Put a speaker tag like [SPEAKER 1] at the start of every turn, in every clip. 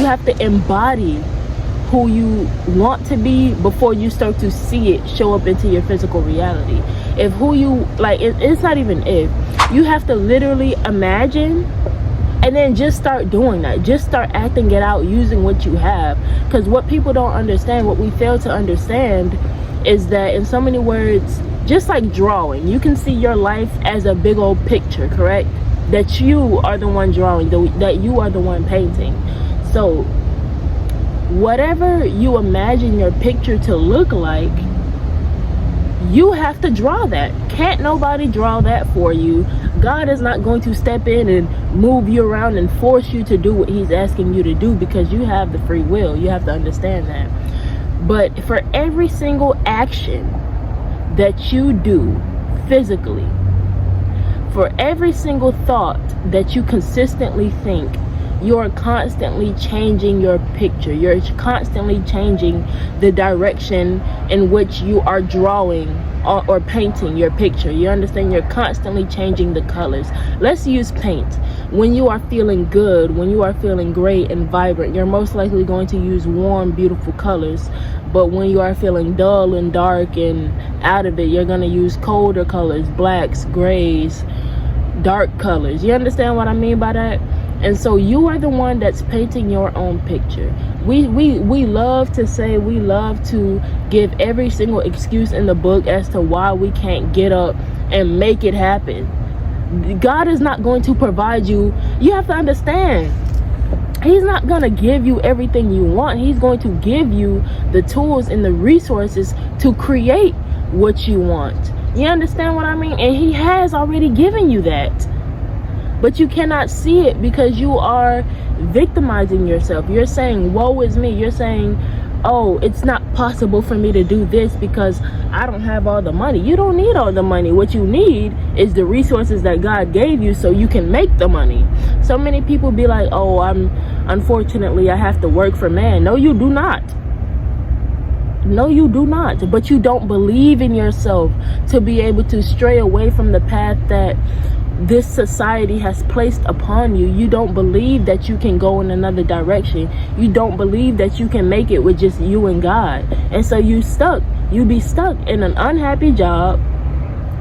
[SPEAKER 1] have to embody who you want to be before you start to see it show up into your physical reality. If who you like, it's not even if, you have to literally imagine and then just start doing that. Just start acting it out using what you have. Because what people don't understand, what we fail to understand, is that in so many words, just like drawing, you can see your life as a big old picture, correct? That you are the one drawing, that you are the one painting. So whatever you imagine your picture to look like, you have to draw that. Can't nobody draw that for you. God is not going to step in and move you around and force you to do what he's asking you to do, because you have the free will. You have to understand that. But for every single action that you do physically, for every single thought that you consistently think, you're constantly changing your picture. You're constantly changing the direction in which you are drawing or painting your picture. You understand? You're constantly changing the colors. Let's use paint. When you are feeling good, when you are feeling great and vibrant, you're most likely going to use warm, beautiful colors. But when you are feeling dull and dark and out of it, you're going to use colder colors, blacks, grays, dark colors. You understand what I mean by that? And so you are the one that's painting your own picture. We love to say, we love to give every single excuse in the book as to why we can't get up and make it happen. God is not going to provide you. You have to understand, he's not going to give you everything you want. He's going to give you the tools and the resources to create what you want. You understand what I mean? And he has already given you that. But you cannot see it because you are victimizing yourself. You're saying, woe is me. You're saying, oh, it's not possible for me to do this because I don't have all the money. You don't need all the money. What you need is the resources that God gave you so you can make the money. So many people be like, oh, unfortunately, I have to work for man. No, you do not. No, you do not. But you don't believe in yourself to be able to stray away from the path that this society has placed upon you. You don't believe that you can go in another direction. You don't believe that you can make it with just you and God. And so you be stuck in an unhappy job,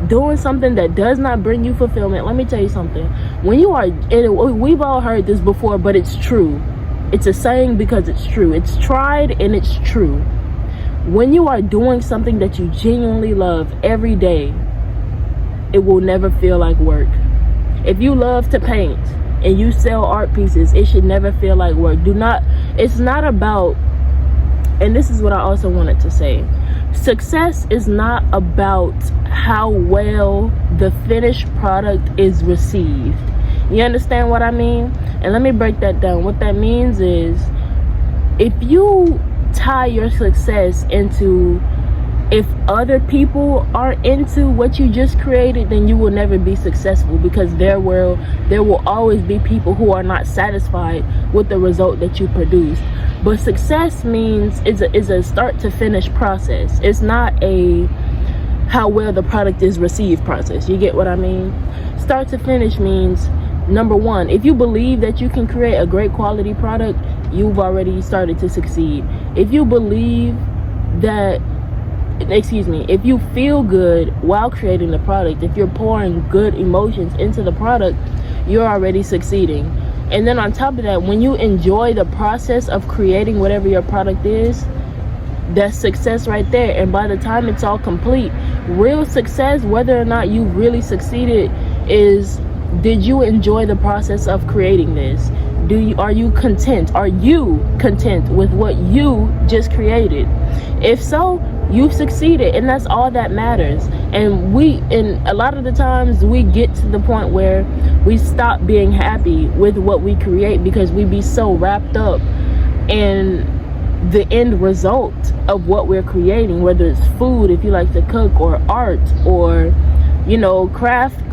[SPEAKER 1] doing something that does not bring you fulfillment. Let me tell you something. When you are, and we've all heard this before, but it's true. It's a saying because it's true. It's tried and it's true. When you are doing something that you genuinely love every day, it will never feel like work. If you love to paint and you sell art pieces, it should never feel like work. It's not about, and this is what I also wanted to say, success is not about how well the finished product is received. You understand what I mean? And let me break that down. What that means is, if you tie your success into if other people are into what you just created, then you will never be successful, because there will always be people who are not satisfied with the result that you produced. But success means is a start to finish process. It's not a how well the product is received process. You get what I mean? Start to finish means, number one, if you believe that you can create a great quality product, you've already started to succeed. If you believe that, if you feel good while creating the product, if you're pouring good emotions into the product, you're already succeeding. And then on top of that, when you enjoy the process of creating whatever your product is, that's success right there. And by the time it's all complete, real success, whether or not you really succeeded, is, did you enjoy the process of creating this? Are you content? Are you content with what you just created? If so, you've succeeded, and that's all that matters. And a lot of the times we get to the point where we stop being happy with what we create because we be so wrapped up in the end result of what we're creating, whether it's food, if you like to cook, or art, or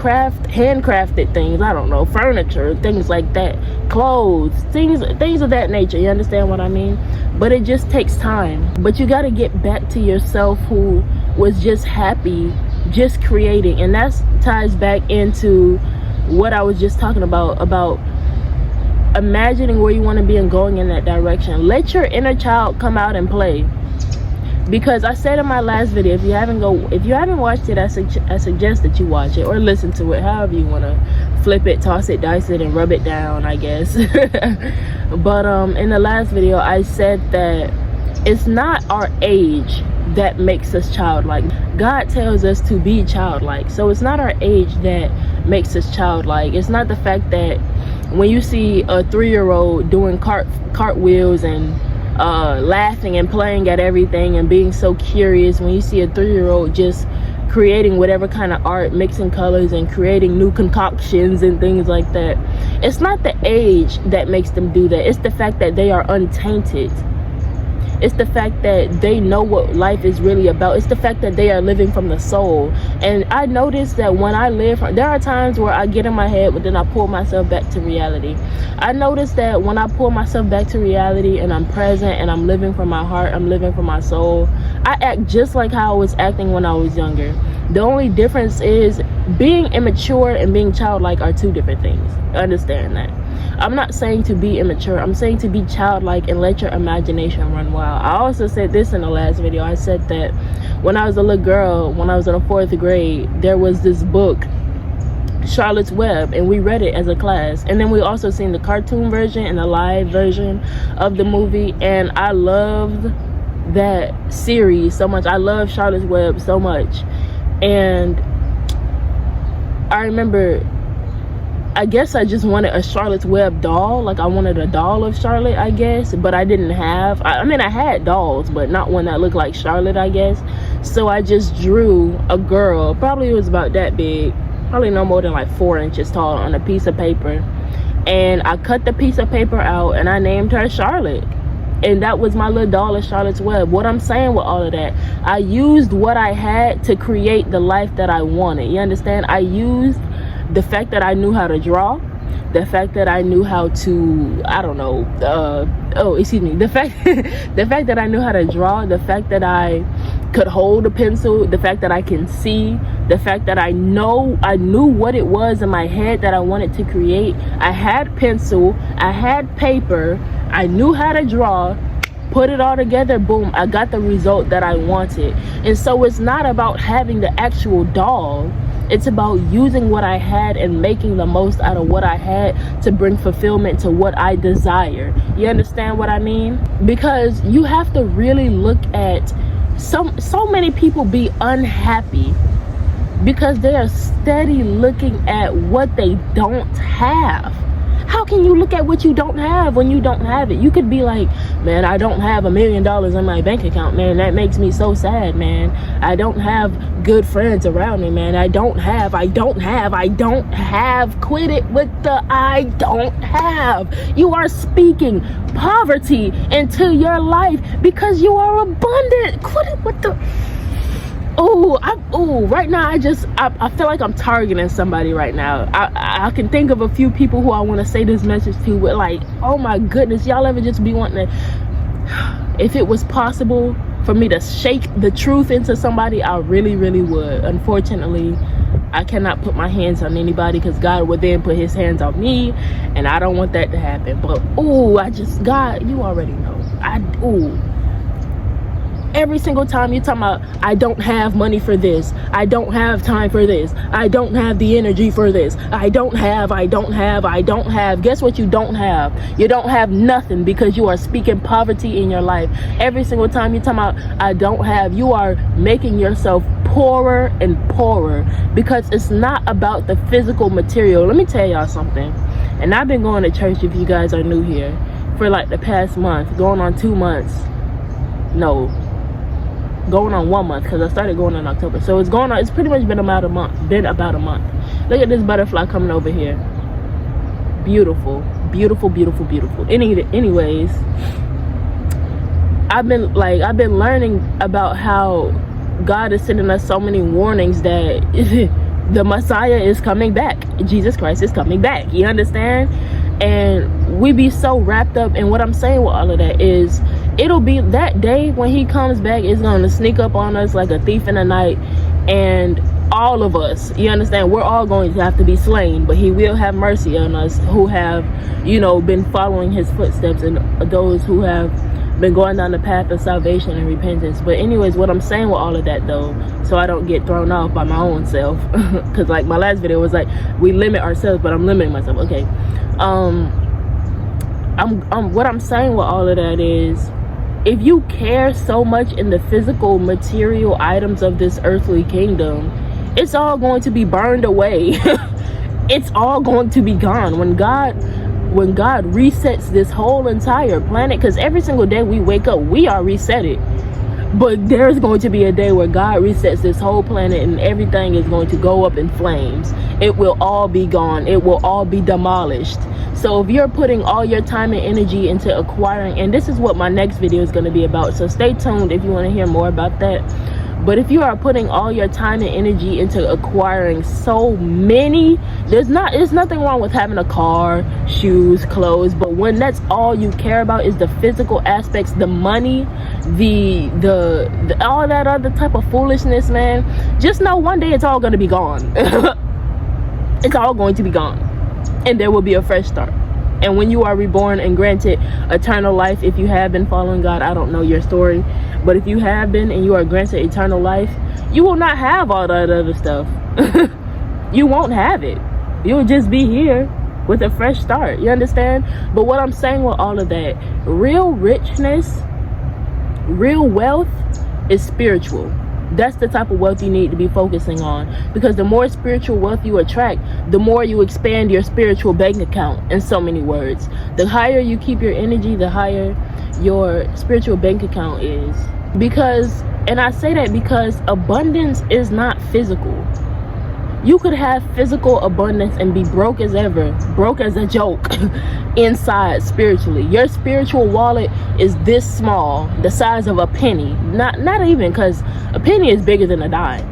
[SPEAKER 1] handcrafted things, I don't know, furniture, things like that, clothes, things of that nature. You understand what I mean? But it just takes time. But you got to get back to yourself who was just happy just creating. And that ties back into what I was just talking about imagining where you want to be and going in that direction. Let your inner child come out and play. Because I said in my last video, if you haven't watched it, I suggest that you watch it or listen to it, however you want to flip it, toss it, dice it, and rub it down, I guess. But in the last video, I said that it's not our age that makes us childlike. God tells us to be childlike. So it's not our age that makes us childlike. It's not the fact that when you see a 3-year-old doing cartwheels and laughing and playing at everything and being so curious, when you see a 3-year-old just creating whatever kind of art, mixing colors and creating new concoctions and things like that, it's not the age that makes them do that. It's the fact that they are untainted. It's the fact that they know what life is really about. It's the fact that they are living from the soul. And I noticed that when I live, there are times where I get in my head, but then I pull myself back to reality. I noticed that when I pull myself back to reality and I'm present and I'm living from my heart, I'm living from my soul, I act just like how I was acting when I was younger. The only difference is being immature and being childlike are two different things. Understand that. I'm not saying to be immature. I'm saying to be childlike and let your imagination run wild. I also said this in the last video. I said that when I was a little girl, when I was in the 4th grade, there was this book, Charlotte's Web, and we read it as a class. And then we also seen the cartoon version and the live version of the movie. And I loved that series so much. I love Charlotte's Web so much. And I remember, I guess I just wanted a Charlotte's Web doll. Like I wanted a doll of Charlotte, I guess, but I didn't have, I mean I had dolls, but not one that looked like Charlotte, I guess. So I just drew a girl, probably it was about that big, probably no more than like 4 inches tall, on a piece of paper. And I cut the piece of paper out and I named her Charlotte. And that was my little doll of Charlotte's Web. What I'm saying with all of that, I used what I had to create the life that I wanted. You understand? I used the fact that I knew how to draw, the fact that I knew how to, I don't know, the fact that I knew how to draw, the fact that I could hold a pencil, the fact that I can see, the fact that I knew what it was in my head that I wanted to create. I had pencil, I had paper, I knew how to draw, put it all together, boom, I got the result that I wanted. And so it's not about having the actual doll. It's about using what I had and making the most out of what I had to bring fulfillment to what I desire. You understand what I mean? Because you have to really look at, so many people be unhappy because they are steady looking at what they don't have. How can you look at what you don't have when you don't have it? You could be like, man, I don't have $1 million in my bank account, man. That makes me so sad, man. I don't have good friends around me, man. I don't have. Quit it with the I don't have. You are speaking poverty into your life because you are abundant. Quit it with the... right now I feel like I'm targeting somebody right now. I can think of a few people who I want to say this message to, but like, oh my goodness, y'all ever just be wanting to, if it was possible for me to shake the truth into somebody, I really would. Unfortunately, I cannot put my hands on anybody because God would then put his hands on me, and I don't want that to happen. But God, you already know. Every single time you're talking about, I don't have money for this, I don't have time for this, I don't have the energy for this, I don't have. Guess what you don't have? You don't have nothing, because you are speaking poverty in your life. Every single time you're talking about, I don't have, you are making yourself poorer and poorer, because it's not about the physical material. Let me tell y'all something. And I've been going to church, if you guys are new here, for like the past month, going on 2 months. No, going on 1 month, because I started going in October. So it's pretty much been about a month. Look at this butterfly coming over here. Beautiful. Anyways, I've been learning about how God is sending us so many warnings that the Messiah is coming back. Jesus Christ is coming back. You understand? And we be so wrapped up in what I'm saying with all of that is, it'll be that day when he comes back is going to sneak up on us like a thief in the night, and all of us, you understand, we're all going to have to be slain, but he will have mercy on us who have, you know, been following his footsteps, and those who have been going down the path of salvation and repentance. But anyways, what I'm saying with all of that though, so I don't get thrown off by my own self, because like my last video was like, we limit ourselves, but I'm limiting myself. Okay, what I'm saying with all of that is, if you care so much in the physical material items of this earthly kingdom, it's all going to be burned away. It's all going to be gone when God resets this whole entire planet, because every single day we wake up, we are resetted. But there's going to be a day where God resets this whole planet and everything is going to go up in flames. It will all be gone. It will all be demolished. So if you're putting all your time and energy into acquiring, and this is what my next video is going to be about, so stay tuned if you want to hear more about that. But if you are putting all your time and energy into acquiring so many, there's nothing wrong with having a car, shoes, clothes, but when that's all you care about is the physical aspects, the money, the all that other type of foolishness, man, just know one day it's all going to be gone. It's all going to be gone, and there will be a fresh start. And when you are reborn and granted eternal life, if you have been following God, I don't know your story, but if you have been and you are granted eternal life, you will not have all that other stuff. You won't have it. You'll just be here with a fresh start. You understand? But what I'm saying with all of that, real richness, real wealth is spiritual. That's the type of wealth you need to be focusing on, because the more spiritual wealth you attract, the more you expand your spiritual bank account. In so many words, the higher you keep your energy, the higher your spiritual bank account is. Because, and I say that because abundance is not physical. You could have physical abundance and be broke as ever, broke as a joke inside spiritually. Your spiritual wallet is this small, the size of a penny. Not even, because a penny is bigger than a dime.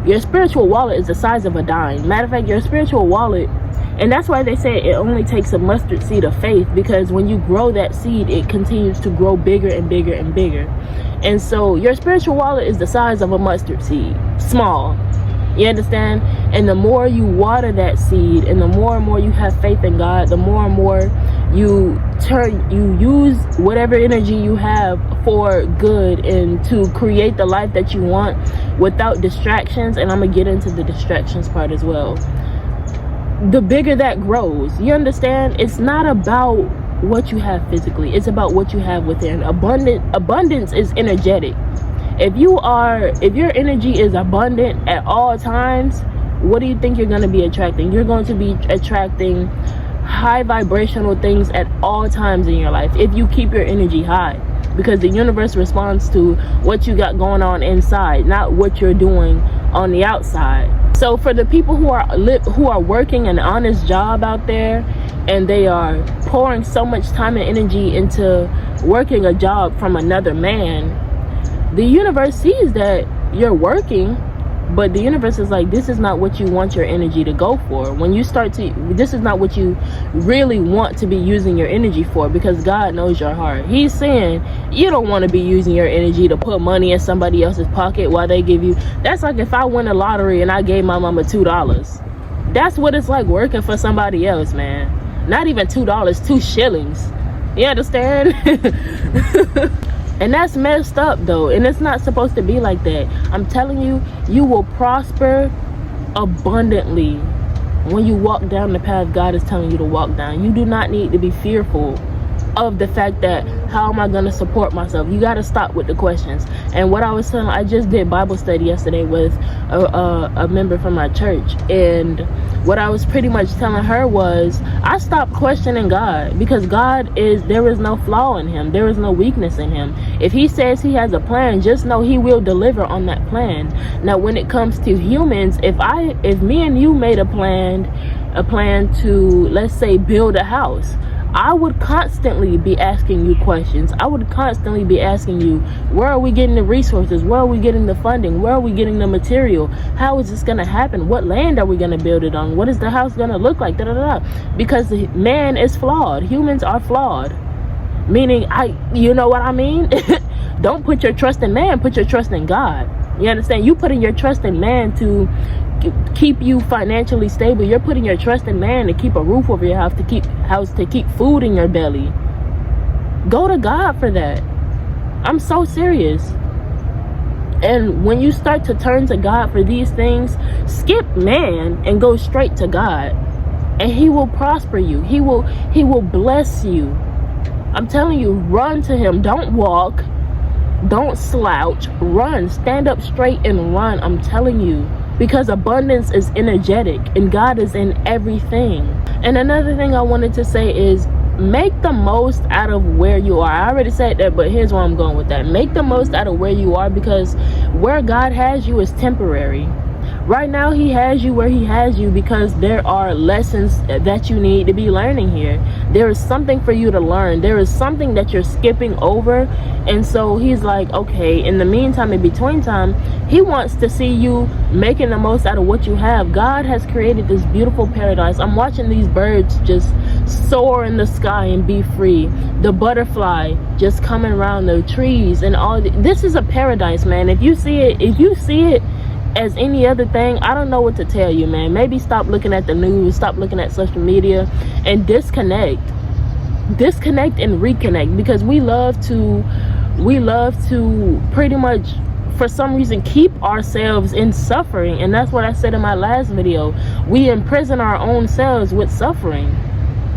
[SPEAKER 1] Your spiritual wallet is the size of a dime. Matter of fact, your spiritual wallet, and that's why they say it only takes a mustard seed of faith, because when you grow that seed, it continues to grow bigger and bigger and bigger. And so your spiritual wallet is the size of a mustard seed, small. You understand? And the more you water that seed, and the more and more you have faith in God, the more and more you use whatever energy you have for good and to create the life that you want without distractions. And I'm gonna get into the distractions part as well. The bigger that grows, you understand? It's not about what you have physically, it's about what you have within. Abundance is energetic. If your energy is abundant at all times, what do you think you're going to be attracting? You're going to be attracting high vibrational things at all times in your life if you keep your energy high, because the universe responds to what you got going on inside, not what you're doing on the outside. So for the people who are working an honest job out there, and they are pouring so much time and energy into working a job from another man, the universe sees that you're working, but the universe is like, this is not what you want your energy to go for. When you start to, this is not what you really want to be using your energy for, because God knows your heart. He's saying you don't want to be using your energy to put money in somebody else's pocket while they give you. That's like if I win a lottery and I gave my mama $2. That's what it's like working for somebody else, man. Not even $2, 2 shillings. You understand? And that's messed up though, and it's not supposed to be like that. I'm telling you, you will prosper abundantly when you walk down the path God is telling you to walk down. You do not need to be fearful of the fact that, how am I going to support myself? You got to stop with the questions. And what I was telling, I just did Bible study yesterday with a member from my church, and what I was pretty much telling her was, I stopped questioning God, because there is no flaw in him. There is no weakness in him. If he says he has a plan, just know he will deliver on that plan. Now, when it comes to humans, if me and you made a plan to, let's say, build a house, I would constantly be asking you questions. I would constantly be asking you, where are we getting the resources? Where are we getting the funding? Where are we getting the material? How is this going to happen? What land are we going to build it on? What is the house going to look like? Because man is flawed. Humans are flawed. Meaning, you know what I mean? Don't put your trust in man, put your trust in God. You understand? You putting your trust in man to keep you financially stable. You're putting your trust in man to keep a roof over your house, to keep food in your belly. Go to God for that. I'm so serious. And when you start to turn to God for these things, skip man and go straight to God, and he will prosper you. He will bless you. I'm telling you, run to him. Don't walk, don't slouch, run. Stand up straight and run. I'm telling you, because abundance is energetic and God is in everything. And another thing I wanted to say is, make the most out of where you are. I already said that, but here's where I'm going with that. Make the most out of where you are, because where God has you is temporary. Right now, he has you where he has you because there are lessons that you need to be learning here. There is something for you to learn. There is something that you're skipping over. And so he's like, okay, in the meantime, in between time, he wants to see you making the most out of what you have. God has created this beautiful paradise. I'm watching these birds just soar in the sky and be free. The butterfly just coming around the trees and all. This is a paradise, man. If you see it as any other thing, I don't know what to tell you, man. Maybe stop looking at the news, stop looking at social media, and disconnect and reconnect, because we love to pretty much, for some reason, keep ourselves in suffering. And that's what I said in my last video. We imprison our own selves with suffering.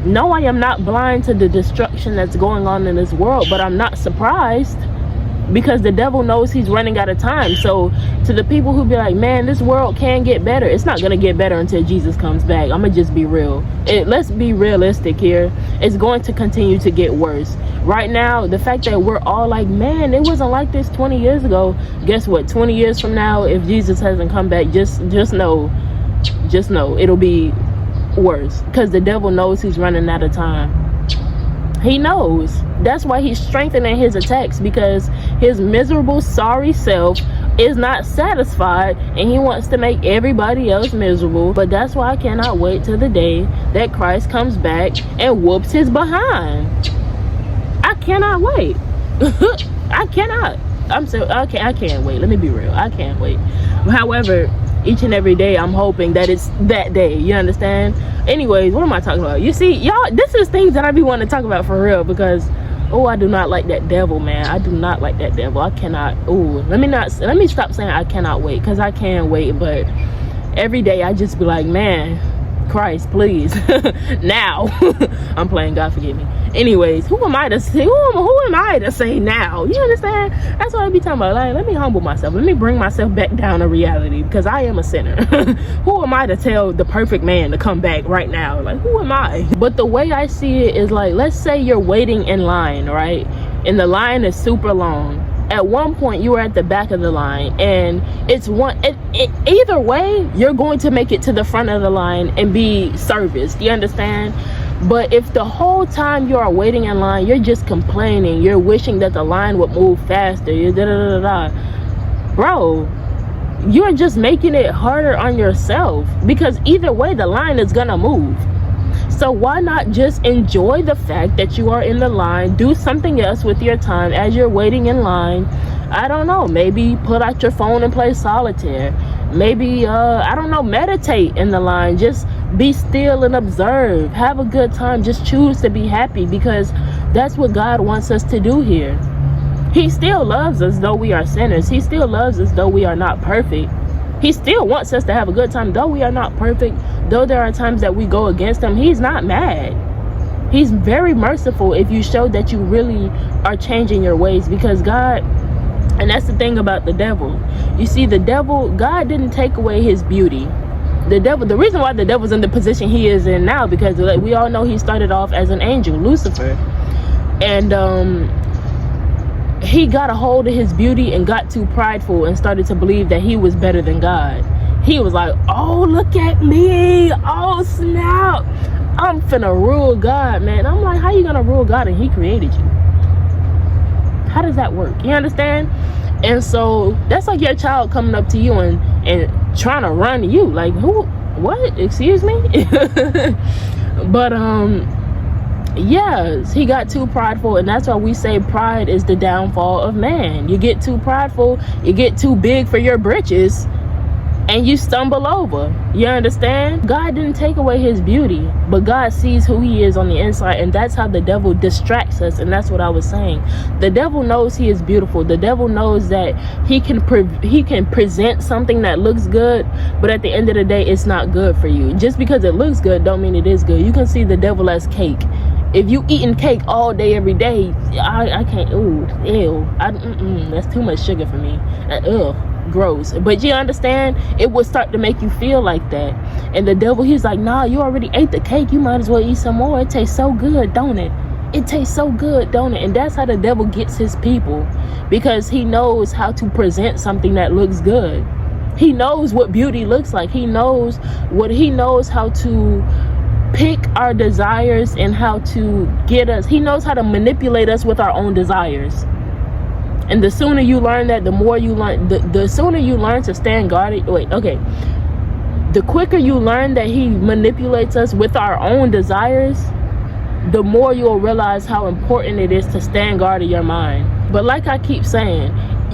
[SPEAKER 1] No, I am not blind to the destruction that's going on in this world, but I'm not surprised, because the devil knows he's running out of time. So to the people who be like, man, this world can get better, it's not gonna get better until Jesus comes back. I'm gonna just be real. Let's be realistic here. It's going to continue to get worse. Right now, the fact that we're all like, man, it wasn't like this 20 years ago. Guess what? 20 years from now, if Jesus hasn't come back, just know it'll be worse, because the devil knows he's running out of time. He knows. That's why he's strengthening his attacks, because his miserable, sorry self is not satisfied, and he wants to make everybody else miserable. But that's why I cannot wait till the day that Christ comes back and whoops his behind. I cannot wait. I cannot. I can't wait. Let me be real. I can't wait. However, each and every day I'm hoping that it's that day. You understand? Anyways, what am I talking about? You see, y'all, this is things that I be wanting to talk about for real, because I do not like that devil, man. I do not like that devil. I cannot. Let me stop saying I cannot wait, because I can wait, but every day I just be like, man, Christ, please. Now. I'm playing, God forgive me. Anyways, who am I to say now? You understand? That's what I be talking about. Like, let me humble myself. Let me bring myself back down to reality, because I am a sinner. Who am I to tell the perfect man to come back right now? Like, who am I? But the way I see it is like, let's say you're waiting in line, right? And the line is super long. At one point you were at the back of the line, and either way you're going to make it to the front of the line and be serviced. You understand? But if the whole time you are waiting in line you're just complaining, you're wishing that the line would move faster, bro, you're just making it harder on yourself, because either way the line is gonna move. So why not just enjoy the fact that you are in the line? Do something else with your time as you're waiting in line. I don't know, maybe pull out your phone and play solitaire. Maybe, I don't know, meditate in the line. Just be still and observe. Have a good time. Just choose to be happy, because that's what God wants us to do here. He still loves us though we are sinners. He still loves us though we are not perfect. He still wants us to have a good time though we are not perfect. Though there are times that we go against him, he's not mad. He's very merciful if you show that you really are changing your ways, because God, and that's the thing about the devil. You see, the devil, God didn't take away his beauty. The reason why the devil's in the position he is in now, because like, we all know he started off as an angel, Lucifer. And he got a hold of his beauty and got too prideful and started to believe that he was better than God. He was like, oh, look at me. Oh, snap. I'm finna rule God, man. I'm like, how you gonna rule God and he created you? How does that work? You understand? And so that's like your child coming up to you and trying to run you. Like, who? What? Excuse me? But Yes, he got too prideful, and that's why we say pride is the downfall of man. You get too prideful, you get too big for your britches, and you stumble over. You understand? God didn't take away his beauty, but God sees who he is on the inside, and that's how the devil distracts us. And that's what I was saying. The devil knows he is beautiful. The devil knows that he can present something that looks good, but at the end of the day, it's not good for you. Just because it looks good don't mean it is good. You can see the devil as cake. If you eating cake all day every day, I can't. Ooh, ew. That's too much sugar for me. Ugh. Gross. But you understand, it would start to make you feel like that. And the devil, he's like, nah, you already ate the cake, you might as well eat some more. It tastes so good, don't it? It tastes so good, don't it? And that's how the devil gets his people, because he knows how to present something that looks good. He knows what beauty looks like. He knows how to pick our desires and how to get us. He knows how to manipulate us with our own desires. And the sooner you learn that, the more you learn, the sooner you learn to stand guarded. The quicker you learn that he manipulates us with our own desires, the more you'll realize how important it is to stand guard of your mind. But like I keep saying,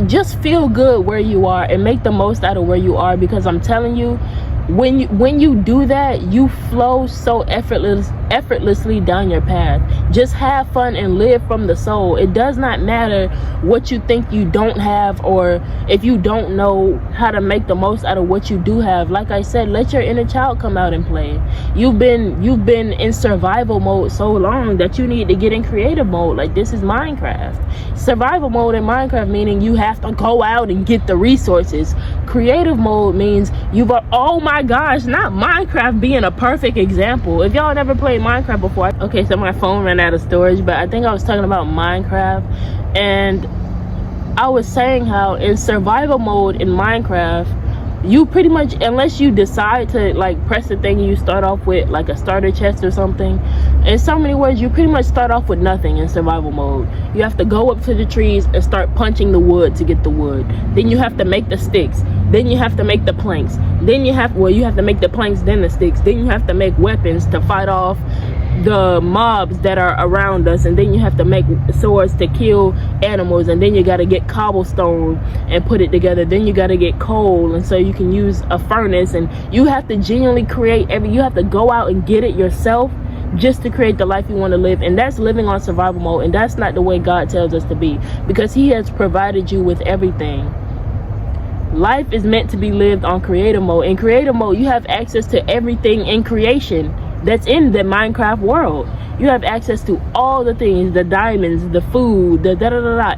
[SPEAKER 1] just feel good where you are and make the most out of where you are, because I'm telling you, when you do that, you flow so effortlessly down your path. Just have fun and live from the soul. It does not matter what you think you don't have, or if you don't know how to make the most out of what you do have. Like I said, let your inner child come out and play. You've been in survival mode so long that you need to get in creative mode. Like, this is Minecraft. Survival mode in Minecraft meaning you have to go out and get the resources. Creative mode means oh my gosh, not Minecraft being a perfect example. If y'all never played Minecraft before, okay, so my phone ran out of storage, but I think I was talking about Minecraft, and I was saying how in survival mode in Minecraft, you pretty much, unless you decide to like press the thing, you start off with like a starter chest or something. In so many words, you pretty much start off with nothing in survival mode. You have to go up to the trees and start punching the wood to get the wood. Then you have to make the sticks. Then you have to make the planks. Then you have to make the planks, then the sticks. Then you have to make weapons to fight off the mobs that are around us, and then you have to make swords to kill animals, and then you got to get cobblestone and put it together. Then you got to get coal, and so you can use a furnace, and you have to genuinely create you have to go out and get it yourself just to create the life you want to live. And that's living on survival mode, and that's not the way God tells us to be, because he has provided you with everything. Life is meant to be lived on creative mode. In creative mode, you have access to everything in creation that's in the Minecraft world. You have access to all the things, the diamonds, the food, the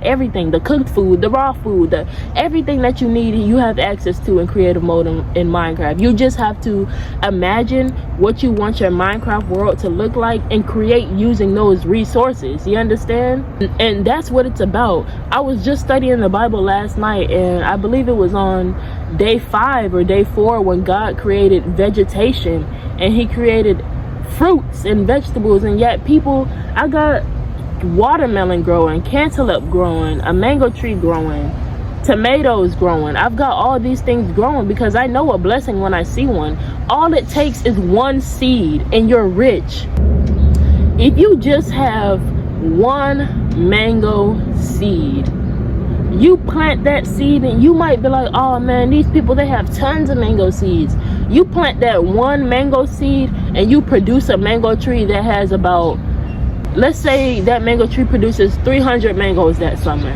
[SPEAKER 1] everything, the cooked food, the raw food, everything that you need, you have access to in creative mode in Minecraft. You just have to imagine what you want your Minecraft world to look like and create using those resources. You understand? And that's what it's about. I was just studying the Bible last night, and I believe it was on day 5 or day 4 when God created vegetation, and he created fruits and vegetables. And yet I got watermelon growing, cantaloupe growing, a mango tree growing, tomatoes growing. I've got all these things growing because I know a blessing when I see one. All it takes is one seed and you're rich. If you just have one mango seed, you plant that seed, and you might be like, oh man, these people, they have tons of mango seeds. You plant that one mango seed and you produce a mango tree that has about, let's say that mango tree produces 300 mangoes that summer.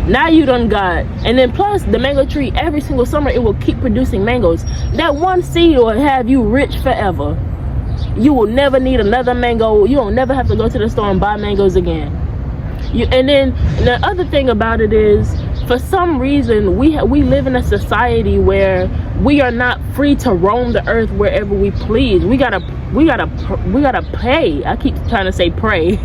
[SPEAKER 1] Now you done got, and then plus the mango tree, every single summer it will keep producing mangoes. That one seed will have you rich forever. You will never need another mango. You will never have to go to the store and buy mangoes again. And then the other thing about it is, for some reason, we live in a society where we are not free to roam the earth wherever we please. We gotta pay. I keep trying to say pray.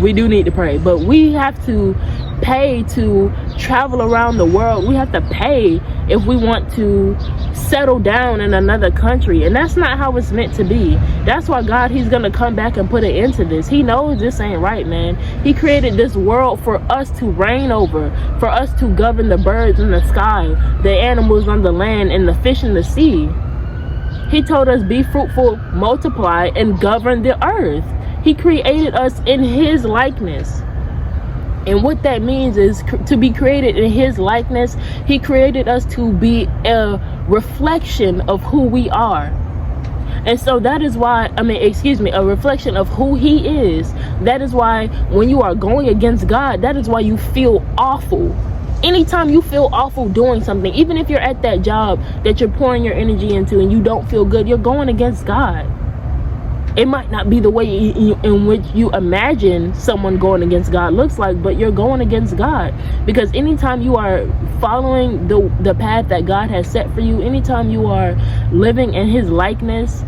[SPEAKER 1] We do need to pray, but we have to pay to travel around the world. We have to pay if we want to settle down in another country, and that's not how it's meant to be. That's why God, he's gonna come back and put an end to this. He knows this ain't right, man. He created this world for us to reign over, for us to govern the birds in the sky, the animals on the land, and the fish in the sea. He told us, be fruitful, multiply, and govern the earth. He created us in his likeness. And what that means is to be created in his likeness. He created us to be a reflection of who we are. And so that is why, a reflection of who he is. That is why when you are going against God, that is why you feel awful. Anytime you feel awful doing something, even if you're at that job that you're pouring your energy into and you don't feel good, you're going against God. It might not be the way in which you imagine someone going against God looks like, but you're going against God. Because anytime you are following the path that God has set for you, anytime you are living in his likeness,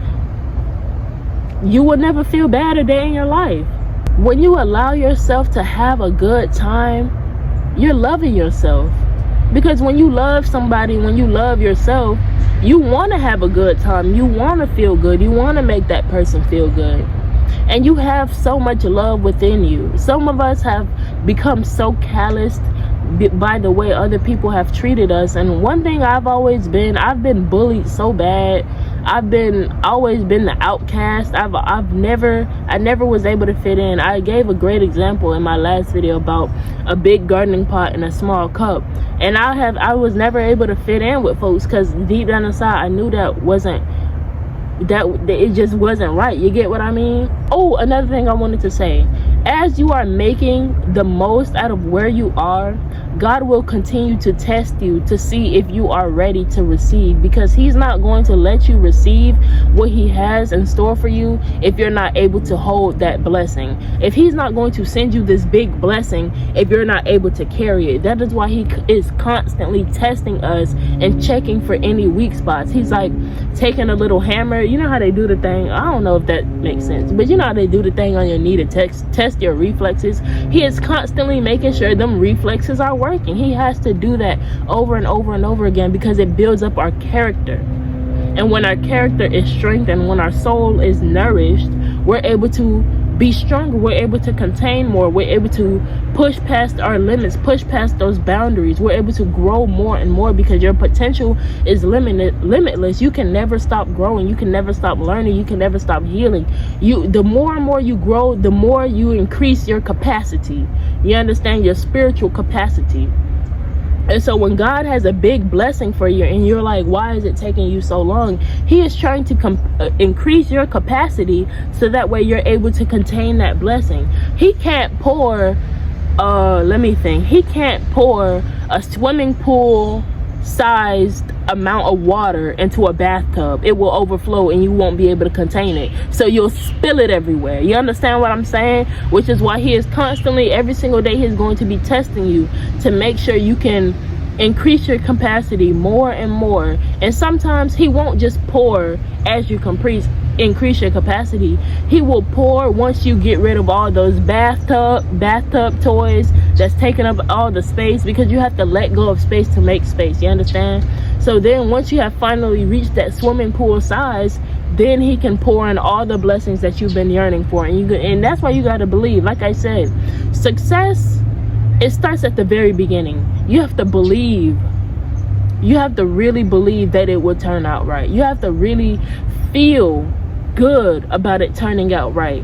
[SPEAKER 1] you will never feel bad a day in your life. When you allow yourself to have a good time, you're loving yourself. Because when you love somebody, when you love yourself, you want to have a good time. You want to feel good. You want to make that person feel good. And you have so much love within you. Some of us have become so calloused by the way other people have treated us. And one thing I've been bullied so bad. I've always been the outcast. I never was able to fit in. I gave a great example in my last video about a big gardening pot and a small cup. And I was never able to fit in with folks because deep down inside I knew that it just wasn't right. You get what I mean? Oh, another thing I wanted to say. As you are making the most out of where you are, God will continue to test you to see if you are ready to receive, because he's not going to let you receive what he has in store for you if you're not able to hold that blessing. If he's not going to send you this big blessing if you're not able to carry it. That is why he is constantly testing us and checking for any weak spots. He's like taking a little hammer. You know how they do the thing? I don't know if that makes sense, but you know how they do the thing on your knee to test your reflexes. He is constantly making sure them reflexes are working. He has to do that over and over and over again because it builds up our character. And when our character is strengthened, when our soul is nourished, we're able to be stronger. We're able to contain more. We're able to push past our limits, push past those boundaries. We're able to grow more and more because your potential is limitless. You can never stop growing. You can never stop learning. You can never stop healing. The more and more you grow, the more you increase your capacity. You understand? Your spiritual capacity. And so when God has a big blessing for you and you're like, why is it taking you so long? He is trying to increase your capacity so that way you're able to contain that blessing. He can't pour, he can't pour a swimming pool sized amount of water into a bathtub. It will overflow and you won't be able to contain it. So you'll spill it everywhere. You understand what I'm saying? Which is why he is constantly, every single day, he's going to be testing you to make sure you can increase your capacity more and more. And sometimes he won't just pour as you increase your capacity. He will pour once you get rid of all those bathtub toys that's taking up all the space, because you have to let go of space to make space. You understand? So then once you have finally reached that swimming pool size, then he can pour in all the blessings that you've been yearning for. And that's why you got to believe. Like I said, success, it starts at the very beginning. You have to believe. You have to really believe that it will turn out right. You have to really feel good about it turning out right.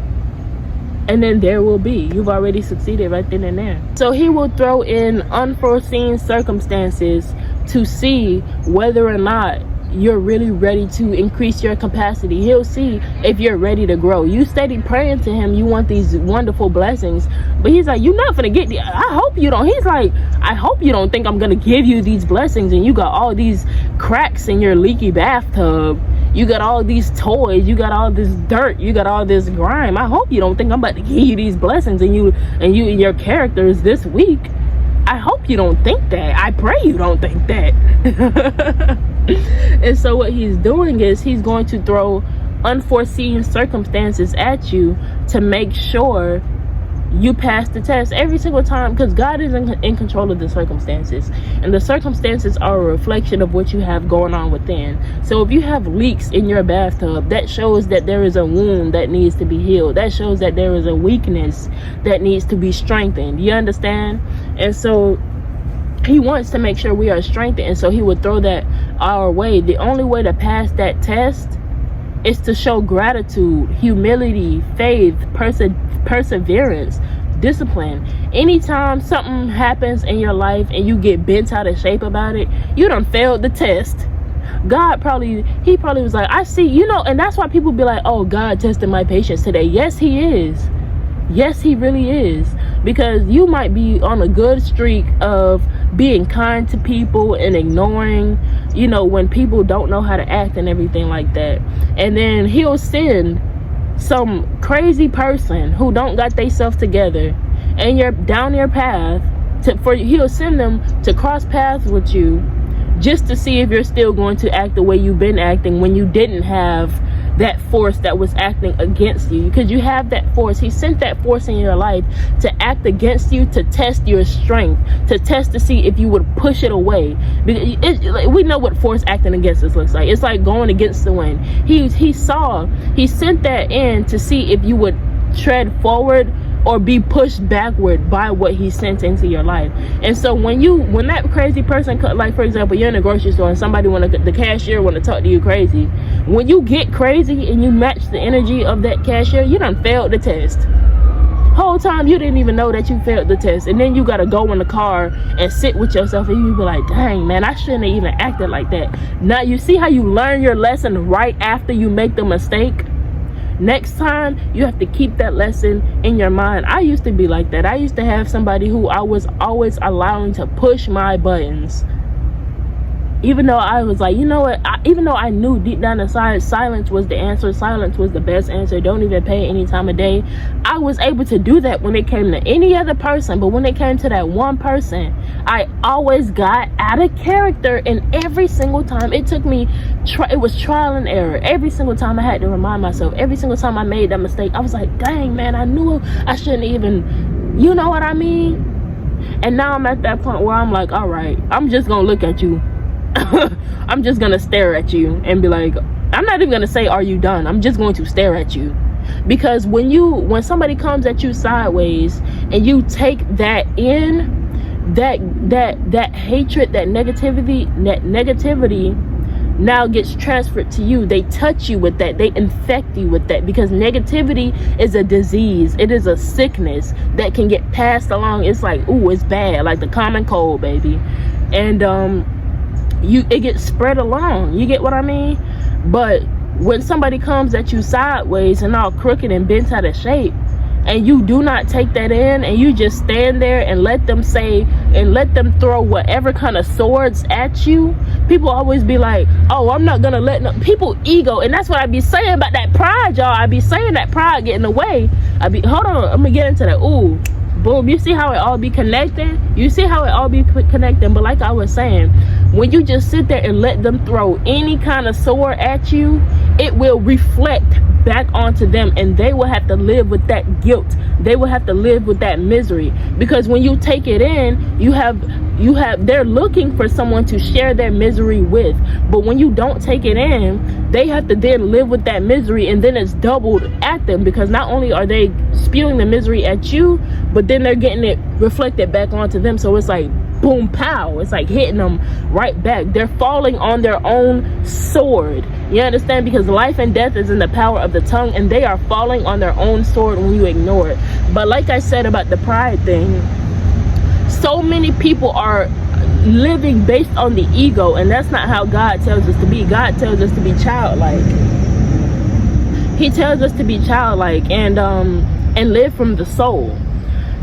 [SPEAKER 1] And then there will be. You've already succeeded right then and there. So he will throw in unforeseen circumstances to see whether or not you're really ready to increase your capacity. He'll see if you're ready to grow. You steady praying to him, you want these wonderful blessings, but he's like, you're not gonna get the, I hope you don't. He's like, I hope you don't think I'm gonna give you these blessings and you got all these cracks in your leaky bathtub. You got all these toys, you got all this dirt, you got all this grime. I hope you don't think I'm about to give you these blessings and your character is this weak. I hope you don't think that. I pray you don't think that. And so what he's doing is he's going to throw unforeseen circumstances at you to make sure you pass the test every single time, because God is in control of the circumstances, and the circumstances are a reflection of what you have going on within. So if you have leaks in your bathtub, that shows that there is a wound that needs to be healed. That shows that there is a weakness that needs to be strengthened. You understand? And so he wants to make sure we are strengthened, and so he would throw that our way. The only way to pass that test It's to show gratitude, humility, faith, perseverance, discipline. Anytime something happens in your life and you get bent out of shape about it, you done failed the test. God probably was like, I see, you know, and that's why people be like, oh, God tested my patience today. Yes, he is. Yes, he really is. Because you might be on a good streak of being kind to people and ignoring, you know, when people don't know how to act and everything like that. And then he'll send some crazy person who don't got themselves together and you're down your path he'll send them to cross paths with you just to see if you're still going to act the way you've been acting when you didn't have that force that was acting against you. Because you have that force. He sent that force in your life to act against you, to test your strength, to test to see if you would push it away. We know what force acting against us looks like. It's like going against the wind. He sent that in to see if you would tread forward or be pushed backward by what he sent into your life. And so when that crazy person, like for example, you're in a grocery store and somebody the cashier want to talk to you crazy, when you get crazy and you match the energy of that cashier, you done failed the test. Whole time you didn't even know that you failed the test, and then you got to go in the car and sit with yourself and you be like, dang man, I shouldn't have even acted like that. Now you see how you learn your lesson right after you make the mistake. Next time you have to keep that lesson in your mind. I used to be like that. I used to have somebody who I was always allowing to push my buttons, even though I was like, you know what, even though I knew deep down inside silence was the answer, silence was the best answer, don't even pay any time of day. I was able to do that when it came to any other person, but when it came to that one person, I always got out of character. And every single time it took me, it was trial and error. Every single time I had to remind myself, every single time I made that mistake, I was like, dang man, I knew I shouldn't even, you know what I mean? And now I'm at that point where I'm like, all right, I'm just gonna look at you. I'm just gonna stare at you and be like, I'm not even gonna say, are you done? I'm just going to stare at you. Because when somebody comes at you sideways and you take that in, that hatred, that negativity now gets transferred to you. They touch you with that. They infect you with that, because negativity is a disease. It is a sickness that can get passed along. It's like, ooh, it's bad, like the common cold, baby. And it gets spread along. You get what I mean? But when somebody comes at you sideways and all crooked and bent out of shape, and you do not take that in, and you just stand there and let them throw whatever kind of swords at you, people always be like, oh, I'm not gonna let people ego. And that's what I be saying about that pride, y'all. I be saying that pride get in the way. Hold on, I'm gonna get into that. Ooh, boom. You see how it all be connecting? But like I was saying, when you just sit there and let them throw any kind of sword at you, it will reflect back onto them, and they will have to live with that guilt. They will have to live with that misery, because when you take it in, they're looking for someone to share their misery with. But when you don't take it in, they have to then live with that misery, and then it's doubled at them, because not only are they spewing the misery at you, but then they're getting it reflected back onto them. So it's like boom, pow. It's like hitting them right back. They're falling on their own sword. You understand? Because life and death is in the power of the tongue, and they are falling on their own sword when you ignore it. But like I said about the pride thing, so many people are living based on the ego, and that's not how God tells us to be. God tells us to be childlike. He tells us to be childlike and live from the soul.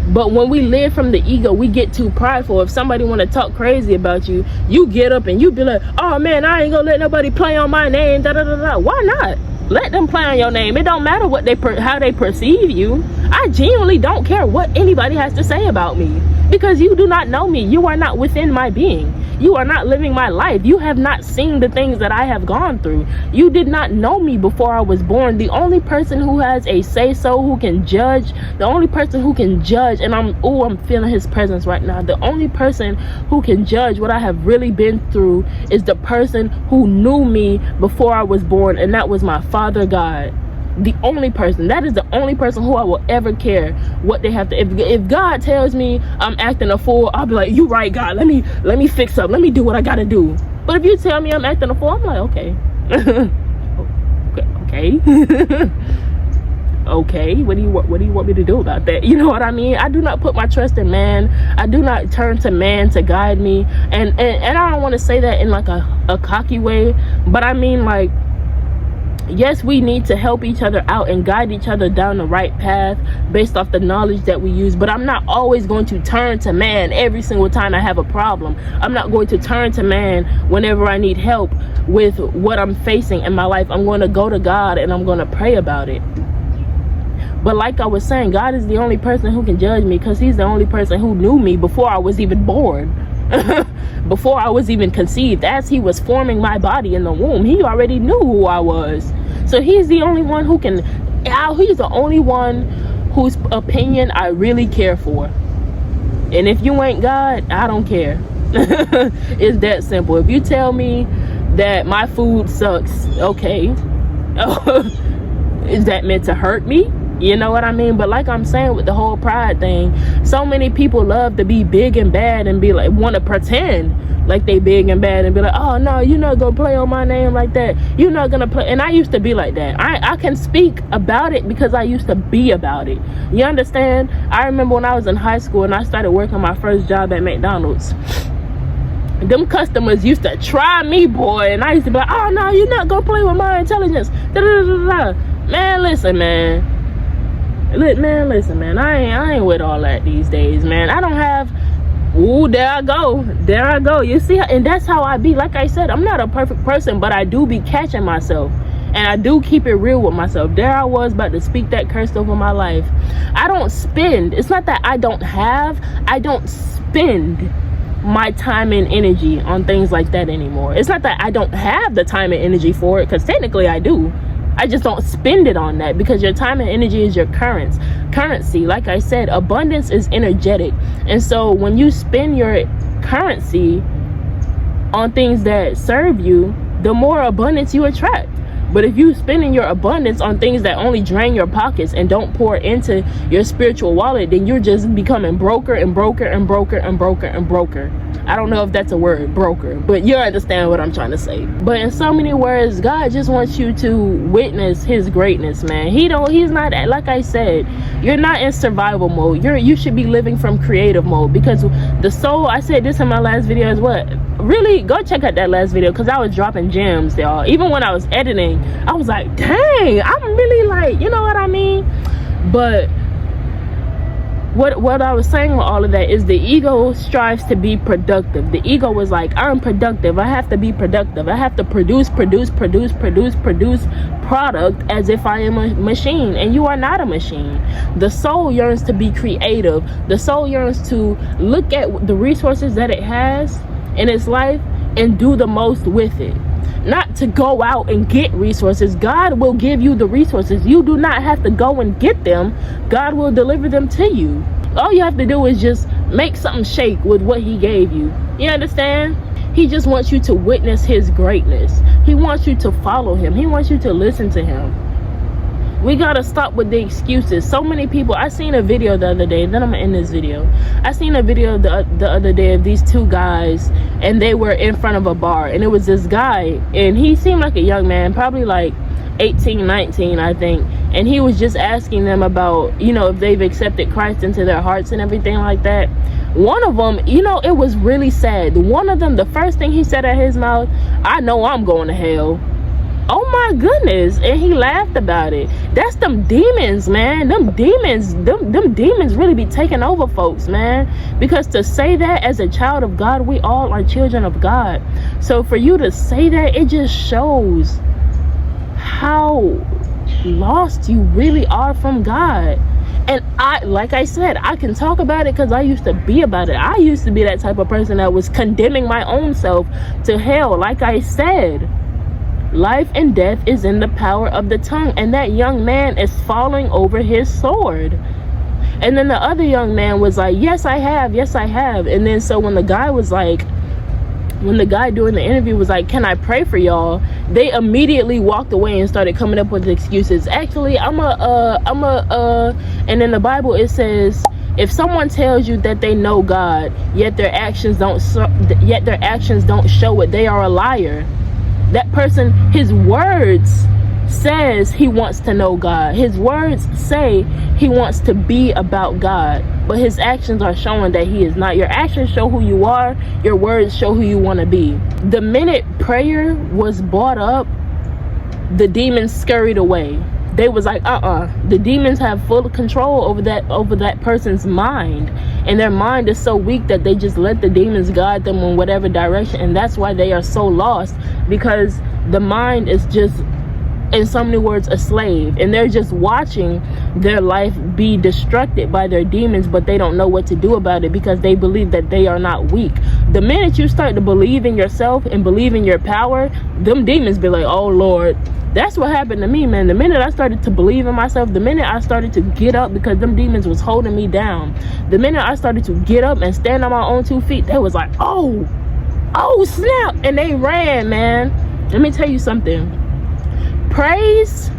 [SPEAKER 1] But when we live from the ego, we get too prideful. If somebody want to talk crazy about you, you get up and you be like, oh man, I ain't gonna let nobody play on my name, da da da da. Why not? Let them play on your name. It don't matter what how they perceive you. I genuinely don't care what anybody has to say about me, because you do not know me. You are not within my being. You are not living my life. You have not seen the things that I have gone through. You did not know me before I was born. The only person who has a say-so, who can judge, the only person who can judge, and I'm feeling his presence right now. The only person who can judge what I have really been through is the person who knew me before I was born, and that was my Father God. The only person. That is the only person who I will ever care what they have to. If God tells me I'm acting a fool, I'll be like, you right, God, let me fix up, let me do what I gotta do. But if you tell me I'm acting a fool, I'm like, okay. Okay. Okay, what do you want me to do about that? You know what I mean? I do not put my trust in man. I do not turn to man to guide me. And I don't want to say that in like a cocky way, but I mean, like, yes, we need to help each other out and guide each other down the right path based off the knowledge that we use. But I'm not always going to turn to man every single time I have a problem. I'm not going to turn to man whenever I need help with what I'm facing in my life. I'm going to go to God and I'm going to pray about it. But like I was saying, God is the only person who can judge me, because he's the only person who knew me before I was even born. Before I was even conceived. As he was forming my body in the womb, he already knew who I was. So he's the only one who can, he's the only one whose opinion I really care for. And if you ain't God, I don't care. It's that simple. If you tell me that my food sucks, okay. Is that meant to hurt me? You know what I mean? But like I'm saying with the whole pride thing, so many people love to be big and bad and be like, want to pretend like they big and bad and be like, oh no, you're not gonna play on my name like that. You're not gonna play. And I used to be like that. I can speak about it because I used to be about it. You understand? I remember when I was in high school and I started working my first job at McDonald's. Them customers used to try me, boy, and I used to be like, oh no, you're not gonna play with my intelligence. Man, listen, man. Listen, man, I ain't with all that these days, man. I don't have, ooh, there I go. You see, and that's how I be. Like I said, I'm not a perfect person, but I do be catching myself, and I do keep it real with myself. There I was about to speak that curse over my life. I don't spend, it's not that I don't have, I don't spend my time and energy on things like that anymore. It's not that I don't have the time and energy for it, because technically I do. I just don't spend it on that, because your time and energy is your currency. Like I said, abundance is energetic. And so when you spend your currency on things that serve you, the more abundance you attract. But if you spending your abundance on things that only drain your pockets and don't pour into your spiritual wallet, then you're just becoming broker and broker and broker and broker and broker. I don't know if that's a word, broker, but you understand what I'm trying to say. But in so many words, God just wants you to witness his greatness, man. He's not, like I said, you're not in survival mode. You should be living from creative mode, because the soul, I said this in my last video as well. Really, go check out that last video, because I was dropping gems, y'all. Even when I was editing, I was like, dang, I'm really like, you know what I mean? But what I was saying with all of that is the ego strives to be productive. The ego was like, I'm productive. I have to be productive. I have to produce product as if I am a machine. And you are not a machine. The soul yearns to be creative. The soul yearns to look at the resources that it has in its life and do the most with it. Not to go out and get resources. God will give you the resources. You do not have to go and get them. God will deliver them to you. All you have to do is just make something shake with what he gave you. You understand? He just wants you to witness his greatness. He wants you to follow him. He wants you to listen to him. We gotta stop with the excuses. So many people, I seen a video the other day, then I'm gonna end this video. I seen a video the other day of these two guys, and they were in front of a bar, and it was this guy, and he seemed like a young man, probably like 18, 19, I think, and he was just asking them about, you know, if they've accepted Christ into their hearts and everything like that. One of them, you know, it was really sad. One of them, the first thing he said out his mouth, I know I'm going to hell. Oh my goodness. And he laughed about it. That's them demons, man. Them demons really be taking over folks, man. Because to say that as a child of God, we all are children of God. So for you to say that, it just shows how lost you really are from God. And like I said, I can talk about it because I used to be about it. I used to be that type of person that was condemning my own self to hell. Like I said, life and death is in the power of the tongue, and that young man is falling over his sword. And then the other young man was like, yes I have. And then so when the guy doing the interview was like, can I pray for y'all, they immediately walked away and started coming up with excuses. Actually, and in the Bible it says, if someone tells you that they know God, yet their actions don't show it, they are a liar. That person, his words says he wants to know God. His words say he wants to be about God, but his actions are showing that he is not. Your actions show who you are. Your words show who you want to be. The minute prayer was brought up, the demons scurried away. They was like, the demons have full control over that person's mind, and their mind is so weak that they just let the demons guide them in whatever direction. And that's why they are so lost, because the mind is just, in so many words, a slave, and they're just watching their life be destructed by their demons, but they don't know what to do about it because they believe that they are not weak. The minute you start to believe in yourself and believe in your power, them demons be like, oh Lord. That's what happened to me, man. The minute I started to believe in myself, the minute I started to get up, because them demons was holding me down, the minute I started to get up and stand on my own 2 feet, they was like, oh snap, and they ran, man. Let me tell you something. Praise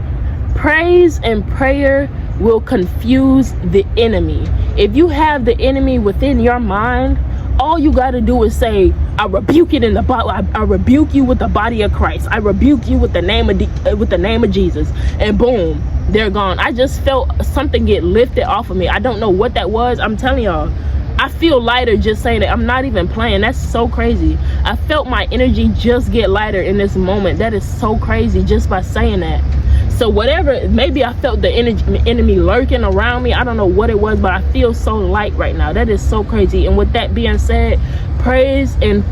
[SPEAKER 1] and prayer will confuse the enemy. If you have the enemy within your mind, all you got to do is say, I rebuke it in the body. I rebuke you with the body of Christ. I rebuke you with the name of Jesus, and boom, they're gone. I just felt something get lifted off of me. I don't know what that was. I'm telling y'all, I feel lighter just saying it. I'm not even playing. That's so crazy. I felt my energy just get lighter in this moment. That is so crazy just by saying that. So whatever, maybe I felt the enemy lurking around me. I don't know what it was, but I feel so light right now. That is so crazy. And with that being said, praise and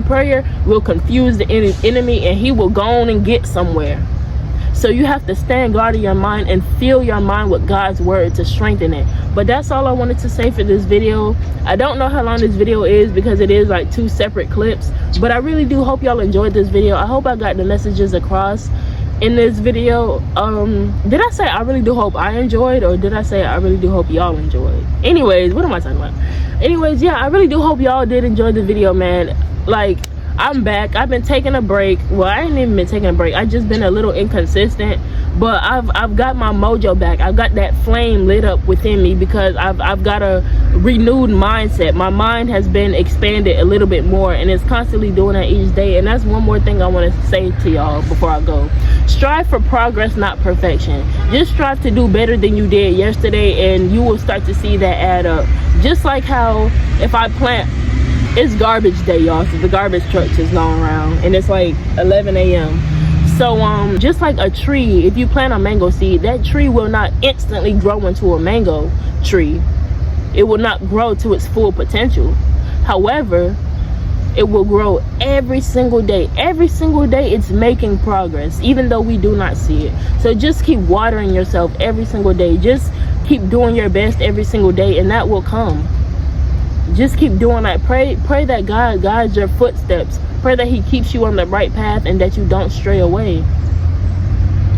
[SPEAKER 1] prayer will confuse the enemy, and he will go on and get somewhere. So you have to stand guard of your mind and fill your mind with God's word to strengthen it. But that's all I wanted to say for this video. I don't know how long this video is because it is like 2 separate clips, but I really do hope y'all enjoyed this video. I hope I got the messages across in this video. Did I say I really do hope I enjoyed, or did I say I really do hope y'all enjoyed? Anyways, what am I talking about? Anyways, yeah, I really do hope y'all did enjoy the video, man. Like, I'm back. I've been taking a break. Well, I ain't even been taking a break. I just been a little inconsistent, but I've got my mojo back. I've got that flame lit up within me because I've got a renewed mindset. My mind has been expanded a little bit more, and it's constantly doing that each day. And that's one more thing I want to say to y'all before I go. Strive for progress, not perfection. Just strive to do better than you did yesterday, and you will start to see that add up. Just like how if I plant, it's garbage day, y'all, so the garbage truck is going around, and it's like 11 a.m. So just like a tree, if you plant a mango seed, that tree will not instantly grow into a mango tree. It will not grow to its full potential. However, it will grow every single day. Every single day it's making progress, even though we do not see it. So just keep watering yourself every single day. Just keep doing your best every single day, and that will come. Just keep doing that. Pray that God guides your footsteps. Pray that he keeps you on the right path and that you don't stray away.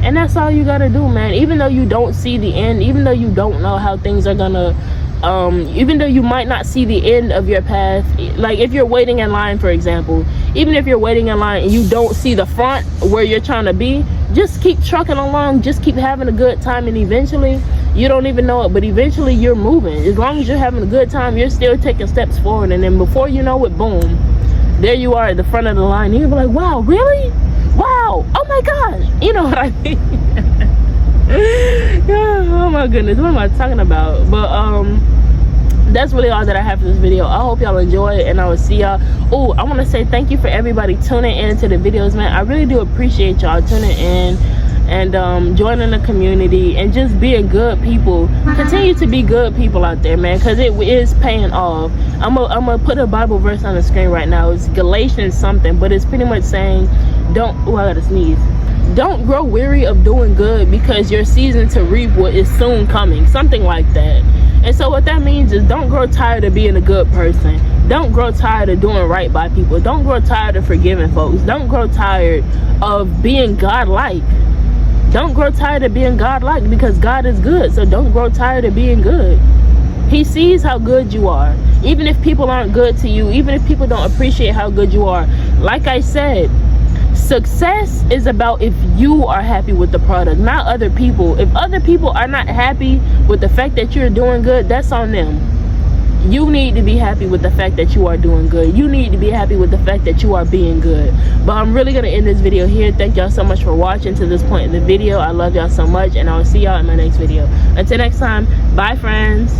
[SPEAKER 1] And that's all you gotta do, man. Even though you don't see the end, even though you don't know how things are gonna even though you might not see the end of your path, like if you're waiting in line, for example, even if you're waiting in line and you don't see the front where you're trying to be, just keep trucking along, just keep having a good time, and eventually, you don't even know it, but eventually you're moving. As long as you're having a good time, you're still taking steps forward, and then before you know it, boom, there you are at the front of the line. You'll be like, wow, really? Wow, oh my gosh, you know what I mean? Oh my goodness, what am I talking about? But that's really all that I have for this video. I hope y'all enjoy it, and I will see y'all. Oh, I want to say thank you for everybody tuning in to the videos, man. I really do appreciate y'all tuning in and joining the community and just being good people. Continue to be good people out there, man, because it is paying off. I'm gonna put a Bible verse on the screen right now. It's Galatians something, but it's pretty much saying, I gotta sneeze. Don't grow weary of doing good, because your season to reap what is soon coming. Something like that. And so what that means is, don't grow tired of being a good person. Don't grow tired of doing right by people. Don't grow tired of forgiving folks. Don't grow tired of being God-like. Don't grow tired of being God-like, because God is good. So don't grow tired of being good. He sees how good you are. Even if people aren't good to you, even if people don't appreciate how good you are. Like I said, success is about if you are happy with the product, not other people. If other people are not happy with the fact that you're doing good, that's on them. You need to be happy with the fact that you are doing good. You need to be happy with the fact that you are being good. But I'm really going to end this video here. Thank y'all so much for watching to this point in the video. I love y'all so much, and I will see y'all in my next video. Until next time, bye friends.